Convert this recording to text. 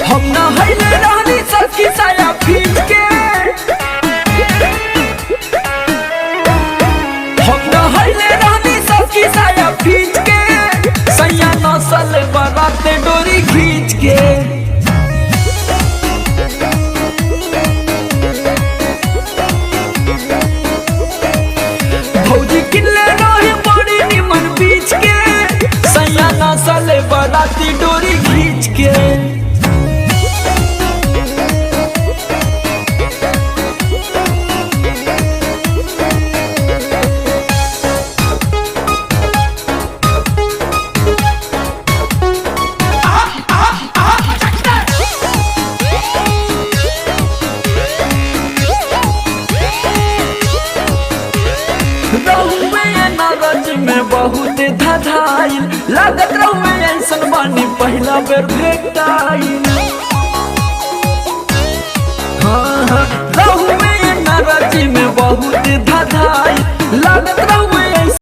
हम नहैले रहनी सखी साया खींच के, हम नहैले रहनी सखी साया खींच के, सैया नसल बराते डोरी खींच के। भौजी किल्ले रही बड़ी निमन बीच के, सैया नसल बराती डोरी खींच के। में बहुत धधाइल लागत रहुए ऐसन बानी पहला बेर भेटाइल। हाँ रहुए नाराजी में बहुत धधाइल लागत रहुए